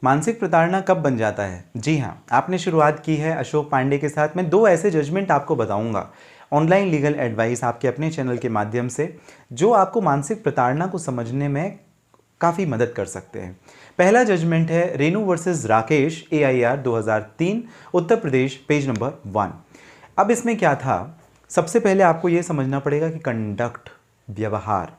मानसिक प्रताड़ना कब बन जाता है? जी हाँ, आपने शुरुआत की है अशोक पांडे के साथ। मैं 2 ऐसे जजमेंट आपको बताऊंगा ऑनलाइन लीगल एडवाइस आपके अपने चैनल के माध्यम से, जो आपको मानसिक प्रताड़ना को समझने में काफ़ी मदद कर सकते हैं। पहला जजमेंट है Renu versus Rakesh, AIR 2003, Uttar Pradesh, page number 1। अब इसमें क्या था, सबसे पहले आपको यह समझना पड़ेगा कि कंडक्ट, व्यवहार,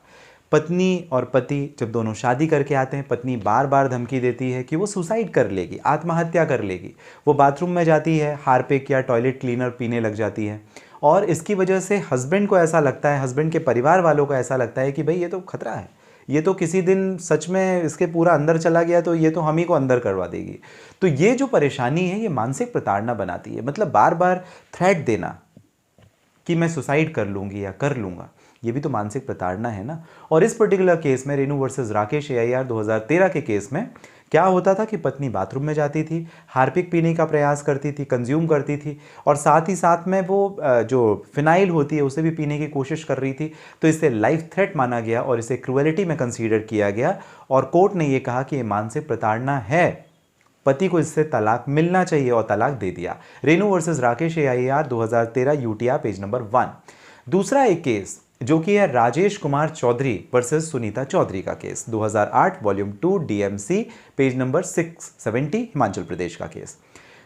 पत्नी और पति जब दोनों शादी करके आते हैं, पत्नी बार बार धमकी देती है कि वो सुसाइड कर लेगी, आत्महत्या कर लेगी। वो बाथरूम में जाती है, हार्पिक या टॉयलेट क्लीनर पीने लग जाती है, और इसकी वजह से हस्बैंड को ऐसा लगता है, हस्बैंड के परिवार वालों को ऐसा लगता है कि भाई ये तो खतरा है, ये तो किसी दिन सच में इसके पूरा अंदर चला गया तो ये तो हम ही को अंदर करवा देगी। तो ये जो परेशानी है ये मानसिक प्रताड़ना बनाती है। मतलब बार बार थ्रेट देना कि मैं सुसाइड कर लूंगी या कर लूंगा, ये भी तो मानसिक प्रताड़ना है ना। और इस पर्टिकुलर केस में रेनू वर्सेस राकेश, AIR 2013 के केस में क्या होता था कि पत्नी बाथरूम में जाती थी, हार्पिक पीने का प्रयास करती थी, कंज्यूम करती थी, और साथ ही साथ में वो जो फिनाइल होती है उसे भी पीने की कोशिश कर रही थी। तो इसे लाइफ थ्रेट माना गया और इसे क्रुएलिटी में कंसीडर किया गया, और कोर्ट ने ये कहा कि ये मानसिक प्रताड़ना है, पति को इससे तलाक मिलना चाहिए, और तलाक दे दिया। Renu versus Rakesh, AIR 2013, UTR, page number 1। दूसरा एक केस जो कि है राजेश कुमार चौधरी वर्सेस सुनीता चौधरी का case, 2008, volume 2, DMC, page number 670, Himachal Pradesh का केस।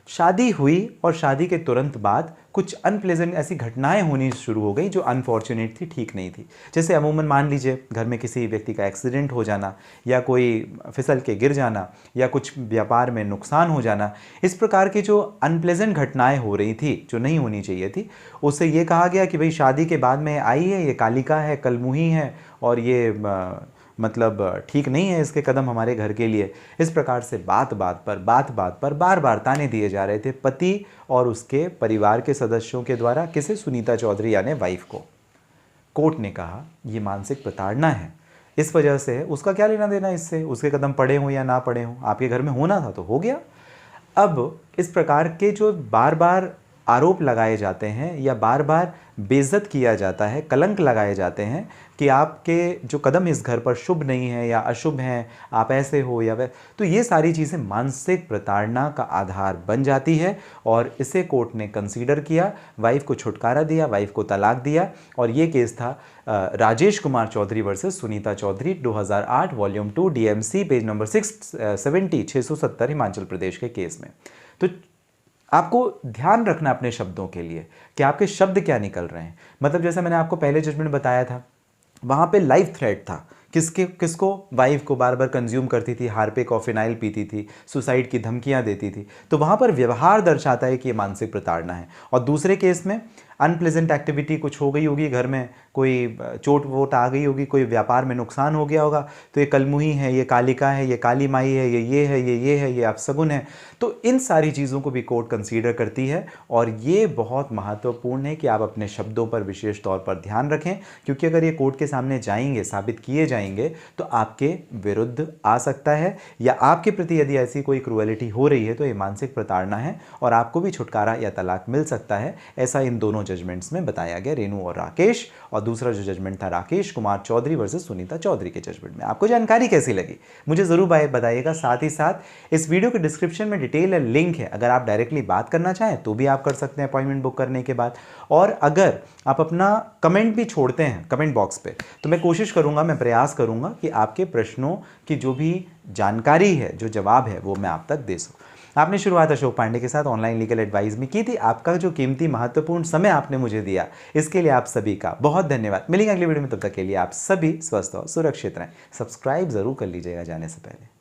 शादी हुई और शादी के तुरंत बाद कुछ अनप्लेजेंट ऐसी घटनाएं होनी शुरू हो गई जो अनफॉर्चुनेट थी, ठीक नहीं थी। जैसे अमूमन मान लीजिए घर में किसी व्यक्ति का एक्सीडेंट हो जाना, या कोई फिसल के गिर जाना, या कुछ व्यापार में नुकसान हो जाना। इस प्रकार की जो अनप्लेजेंट घटनाएं हो रही थी जो नहीं होनी चाहिए थी, उससे ये कहा गया कि भाई शादी के बाद में आई है, ये कालिका है, कलमुही है, और ये मतलब ठीक नहीं है इसके कदम हमारे घर के लिए। इस प्रकार से बात बात पर बार बार ताने दिए जा रहे थे पति और उसके परिवार के सदस्यों के द्वारा, किसे? सुनीता चौधरी यानी वाइफ को। कोर्ट ने कहा ये मानसिक प्रताड़ना है, इस वजह से उसका क्या लेना देना इससे, उसके कदम पड़े हों या ना पड़े हों, आपके घर में होना था तो हो गया। अब इस प्रकार के जो बार बार आरोप लगाए जाते हैं या बार बार बेइज्जत किया जाता है, कलंक लगाए जाते हैं कि आपके जो कदम इस घर पर शुभ नहीं है या अशुभ हैं, आप ऐसे हो या वह, तो ये सारी चीज़ें मानसिक प्रताड़ना का आधार बन जाती है, और इसे कोर्ट ने कंसीडर किया, वाइफ को छुटकारा दिया, वाइफ को तलाक दिया। और ये केस था Rajesh Kumar Chaudhary versus Sunita Chaudhary, 2008, volume 2, DMC, page number 670, Himachal Pradesh के केस में। तो आपको ध्यान रखना अपने शब्दों के लिए कि आपके शब्द क्या निकल रहे हैं। मतलब जैसे मैंने आपको पहले जजमेंट बताया था, वहाँ पे लाइफ थ्रेट था, किसको? वाइफ को बार बार कंज्यूम करती थी, हार्पिक और फिनाइल पीती थी, सुसाइड की धमकियाँ देती थी। तो वहाँ पर व्यवहार दर्शाता है कि ये मानसिक प्रताड़ना है। और दूसरे केस में अनप्लेजेंट एक्टिविटी कुछ हो गई होगी घर में, कोई चोट वोट आ गई होगी, कोई व्यापार में नुकसान हो गया होगा, तो ये कलमुही है, ये कालिका है, ये काली माई है, ये है, ये है, ये अपशगुन है। तो इन सारी चीज़ों को भी कोर्ट कंसीडर करती है, और ये बहुत महत्वपूर्ण है कि आप अपने शब्दों पर विशेष तौर पर ध्यान रखें, क्योंकि अगर ये कोर्ट के सामने जाएंगे, साबित किए जाएंगे, तो आपके विरुद्ध आ सकता है, या आपके प्रति यदि ऐसी कोई क्रुएलिटी हो रही है तो ये मानसिक प्रताड़ना है, और आपको भी छुटकारा या तलाक मिल सकता है। ऐसा इन दोनों जजमेंट्स में बताया गया, रेनू और राकेश। और दूसरा जो जजमेंट था राकेश कुमार चौधरी वर्सेस सुनीता चौधरी के जजमेंट में। आपको जानकारी कैसी लगी मुझे जरूर बताइएगा। साथ ही साथ इस वीडियो के डिस्क्रिप्शन में डिटेल लिंक है, अगर आप डायरेक्टली बात करना चाहें तो भी आप कर सकते हैं अपॉइंटमेंट बुक करने के बाद। और अगर आप अपना कमेंट भी छोड़ते हैं कमेंट बॉक्स पे, तो मैं कोशिश करूंगा, मैं प्रयास करूंगा कि आपके प्रश्नों की जो भी जानकारी है, जो जवाब है, वो मैं आप तक दे सकूं। आपने शुरुआत अशोक पांडे के साथ ऑनलाइन लीगल एडवाइस में की थी। आपका जो कीमती महत्वपूर्ण समय आपने मुझे दिया, इसके लिए आप सभी का बहुत धन्यवाद। मिलेंगे अगली वीडियो में, तब तक के लिए आप सभी स्वस्थ और सुरक्षित रहें। सब्सक्राइब जरूर कर लीजिएगा जाने से पहले।